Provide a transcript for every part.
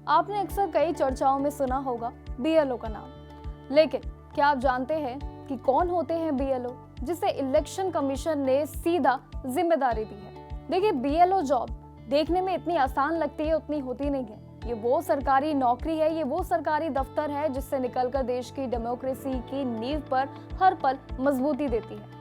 आपने अक्सर कई चर्चाओं में सुना होगा बीएलओ का नाम, लेकिन क्या आप जानते हैं कि कौन होते हैं बीएलओ, जिसे इलेक्शन कमीशन ने सीधा जिम्मेदारी दी है। देखिए, बीएलओ जॉब देखने में इतनी आसान लगती है, उतनी होती नहीं है। ये वो सरकारी नौकरी है, ये वो सरकारी दफ्तर है जिससे निकलकर देश की डेमोक्रेसी की नींव पर हर पल मजबूती देती है।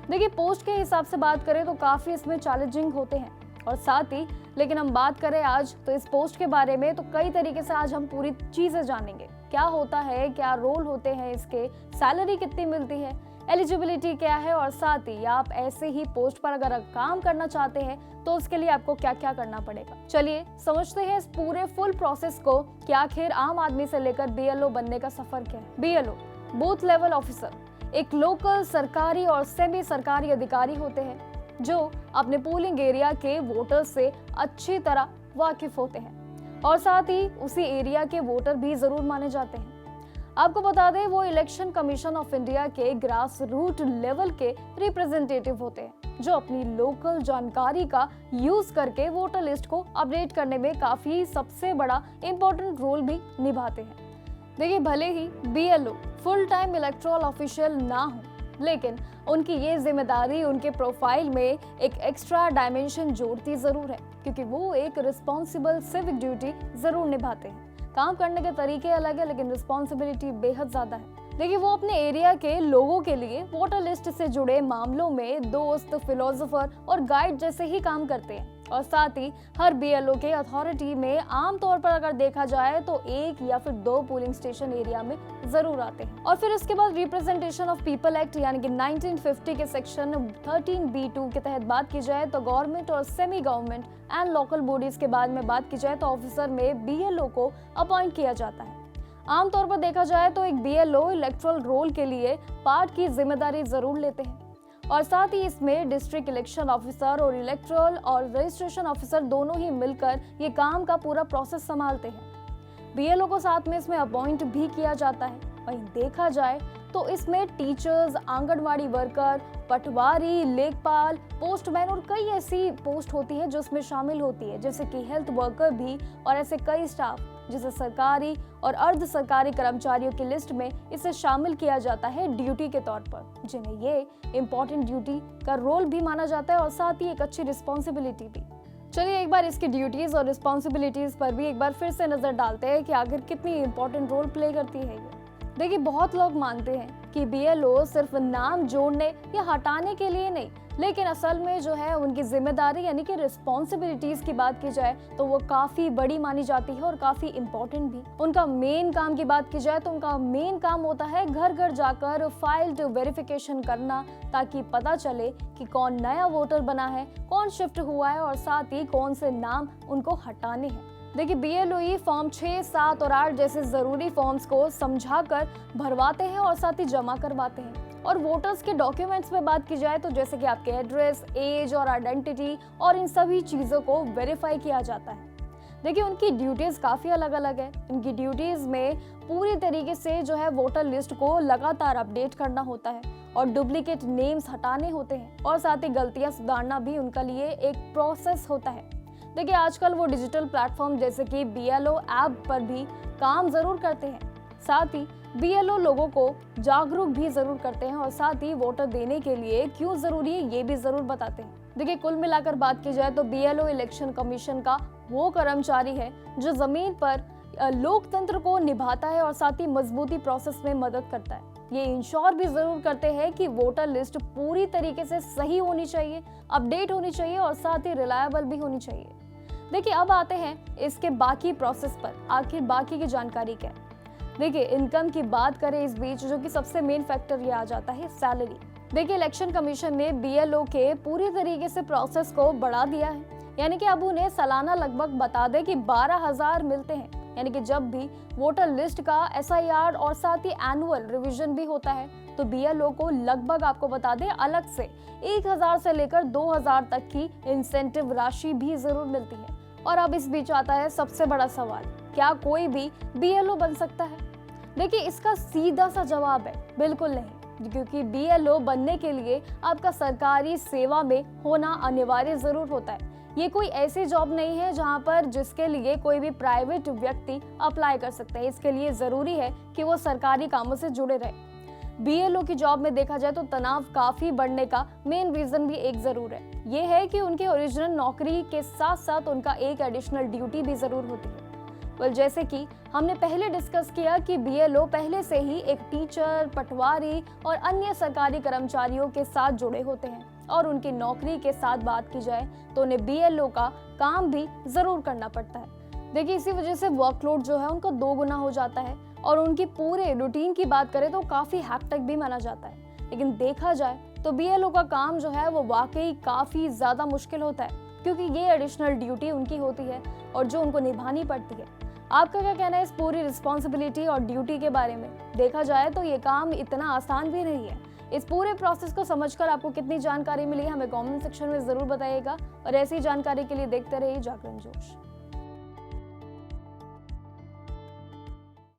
देखिए, पोस्ट के हिसाब से बात करें तो काफी इसमें चैलेंजिंग होते हैं और साथ ही लेकिन हम बात करें आज तो इस पोस्ट के बारे में, तो कई तरीके से आज हम पूरी चीजें जानेंगे। क्या होता है, क्या रोल होते हैं इसके, सैलरी कितनी मिलती है, एलिजिबिलिटी क्या है और साथ ही आप ऐसे ही पोस्ट पर अगर काम करना चाहते हैं तो उसके लिए आपको क्या क्या करना पड़ेगा। चलिए समझते हैं इस पूरे फुल प्रोसेस को कि आखिर आम आदमी से लेकर बीएलओ बनने का सफर क्या है। बीएलओ बूथ लेवल ऑफिसर एक लोकल सरकारी और सेमी सरकारी अधिकारी होते हैं जो अपने पोलिंग एरिया के वोटर्स से अच्छी तरह वाकिफ होते हैं और साथ ही उसी एरिया के वोटर भी जरूर माने जाते हैं। आपको बता दें, वो इलेक्शन कमीशन ऑफ इंडिया के ग्रास रूट लेवल के रिप्रेजेंटेटिव होते हैं जो अपनी लोकल जानकारी का यूज करके वोटर लिस्ट को अपडेट करने में काफी सबसे बड़ा इंपॉर्टेंट रोल भी निभाते हैं। देखिए, भले ही BLO full time electoral official ना हो, लेकिन उनकी ये जिम्मेदारी उनके प्रोफाइल में एक एक्स्ट्रा डायमेंशन जोड़ती जरूर है, क्योंकि वो एक रिस्पॉन्सिबल सिविक ड्यूटी जरूर निभाते हैं। काम करने के तरीके अलग है, लेकिन रिस्पॉन्सिबिलिटी बेहद ज्यादा है। देखिए, वो अपने एरिया के लोगों के लिए वोटर लिस्ट से जुड़े मामलों में दोस्त, फिलोसोफर और गाइड जैसे ही काम करते हैं और साथ ही हर बीएलओ के अथॉरिटी में आमतौर पर अगर देखा जाए तो एक या फिर 2 पोलिंग स्टेशन एरिया में जरूर आते हैं। और फिर उसके बाद रिप्रेजेंटेशन ऑफ पीपल एक्ट यानी कि 1950 के सेक्शन 13B2 के तहत बात की जाए तो गवर्नमेंट और semi government and local bodies के बाद में बात की जाए तो ऑफिसर में बीएलओ को अपॉइंट किया जाता है। आमतौर पर देखा जाए तो एक बीएलओ इलेक्टोरल रोल के लिए पार्ट की जिम्मेदारी जरूर लेते हैं और साथ ही इसमें डिस्ट्रिक्ट इलेक्शन ऑफिसर और इलेक्टोरल और रजिस्ट्रेशन ऑफिसर दोनों ही मिलकर ये काम का पूरा प्रोसेस संभालते हैं। बीएलओ को साथ में इसमें अपॉइंट भी किया जाता है। वहीं देखा जाए तो इसमें टीचर्स, आंगनवाड़ी वर्कर, पटवारी, लेखपाल, पोस्टमैन और कई ऐसी पोस्ट होती है जो इसमें शामिल होती है, जैसे कि हेल्थ वर्कर भी और ऐसे कई स्टाफ जिसे सरकारी और अर्ध सरकारी कर्मचारियों की लिस्ट में इसे शामिल किया जाता है ड्यूटी के तौर पर, जिन्हें ये इम्पोर्टेंट ड्यूटी का रोल भी माना जाता है और साथ ही एक अच्छी रिस्पॉन्सिबिलिटी भी। चलिए एक बार इसकी ड्यूटीज और रिस्पॉन्सिबिलिटीज पर भी एक बार फिर से नजर डालते हैं कि आखिर कितनी इंपॉर्टेंट रोल प्ले करती है ये। देखिए, बहुत लोग मानते हैं कि बीएलओ सिर्फ नाम जोड़ने या हटाने के लिए नहीं, लेकिन असल में जो है उनकी जिम्मेदारी यानी कि रिस्पॉन्सिबिलिटीज की बात की जाए तो वो काफी बड़ी मानी जाती है और काफी इम्पोर्टेंट भी। उनका मेन काम की बात की जाए तो उनका मेन काम होता है घर घर जाकर फाइल्ड वेरिफिकेशन करना, ताकि पता चले कि कौन नया वोटर बना है, कौन शिफ्ट हुआ है और साथ ही कौन से नाम उनको हटाने हैं। देखिए, बीएलओ फॉर्म 6, 7 और 8 जैसे जरूरी फॉर्म्स को समझाकर भरवाते हैं और साथ ही जमा करवाते हैं। और वोटर्स के डॉक्यूमेंट्स में बात की जाए तो जैसे कि आपके एड्रेस, एज और आइडेंटिटी और इन सभी चीज़ों को वेरीफाई किया जाता है। देखिए, उनकी ड्यूटीज़ काफ़ी अलग अलग है। इनकी ड्यूटीज़ में पूरी तरीके से जो है वोटर लिस्ट को लगातार अपडेट करना होता है और डुप्लीकेट नेम्स हटाने होते हैं और साथ ही गलतियाँ सुधारना भी उनका लिए एक प्रोसेस होता है। देखिए, आजकल वो डिजिटल प्लेटफॉर्म जैसे कि बीएलओ ऐप पर भी काम ज़रूर करते हैं। साथ ही बीएलओ लोगों को जागरूक भी जरूर करते हैं और साथ ही वोटर देने के लिए क्यों जरूरी है ये भी जरूर बताते हैं। देखिए, कुल मिलाकर बात की जाए तो बीएलओ इलेक्शन कमीशन का वो कर्मचारी है जो जमीन पर लोकतंत्र को निभाता है और साथ ही मजबूती प्रोसेस में मदद करता है। ये इंश्योर भी जरूर करते हैं कि वोटर लिस्ट पूरी तरीके से सही होनी चाहिए, अपडेट होनी चाहिए और साथ ही रिलायबल भी होनी चाहिए। देखिए, अब आते हैं इसके बाकी प्रोसेस पर, आखिर बाकी की जानकारी क्या है। देखिए, इनकम की बात करें इस बीच, जो कि सबसे मेन फैक्टर ये आ जाता है सैलरी। देखिए, इलेक्शन कमीशन ने बीएलओ के पूरी तरीके से प्रोसेस को बढ़ा दिया है, यानी कि अब उन्हें सालाना लगभग बता दें कि 12,000 मिलते हैं। यानी कि जब भी वोटर लिस्ट का एसआईआर और साथ ही एनुअल रिवीजन भी होता है तो बीएलओ को लगभग आपको बता दें अलग से 1,000 से लेकर 2,000 तक की इंसेंटिव राशि भी जरूर मिलती है। और अब इस बीच आता है सबसे बड़ा सवाल, क्या कोई भी बीएलओ बन सकता है? देखिए, इसका सीधा सा जवाब है बिल्कुल नहीं, क्योंकि बीएलओ बनने के लिए आपका सरकारी सेवा में होना अनिवार्य जरूर होता है। ये कोई ऐसी जॉब नहीं है जहां पर जिसके लिए कोई भी प्राइवेट व्यक्ति अप्लाई कर सकते हैं। इसके लिए जरूरी है कि वो सरकारी कामों से जुड़े रहे। बीएलओ की जॉब में देखा जाए तो तनाव काफी बढ़ने का मेन रीजन भी एक जरूर है, ये है कि उनकी ओरिजिनल नौकरी के साथ साथ उनका एक एडिशनल ड्यूटी भी जरूर होती है। जैसे कि हमने पहले डिस्कस किया कि बीएलओ पहले से ही एक टीचर, पटवारी और अन्य सरकारी कर्मचारियों के साथ जुड़े होते हैं और उनकी नौकरी के साथ बात की जाए तो उन्हें बीएलओ का काम भी जरूर करना पड़ता है। देखिए, इसी वजह से वर्कलोड जो है उनका 2 गुना हो जाता है और उनकी पूरे रूटीन की बात करें तो काफी हैक्टिक भी माना जाता है। लेकिन देखा जाए तो बीएलओ का काम जो है वो वाकई काफी ज्यादा मुश्किल होता है, क्योंकि ये एडिशनल ड्यूटी उनकी होती है और जो उनको निभानी पड़ती है। आपका क्या कहना है इस पूरी रिस्पॉन्सिबिलिटी और ड्यूटी के बारे में? देखा जाए तो ये काम इतना आसान भी नहीं है। इस पूरे प्रोसेस को समझकर आपको कितनी जानकारी मिली हमें कमेंट सेक्शन में जरूर बताइएगा और ऐसी जानकारी के लिए देखते रहिए जागरण जोश।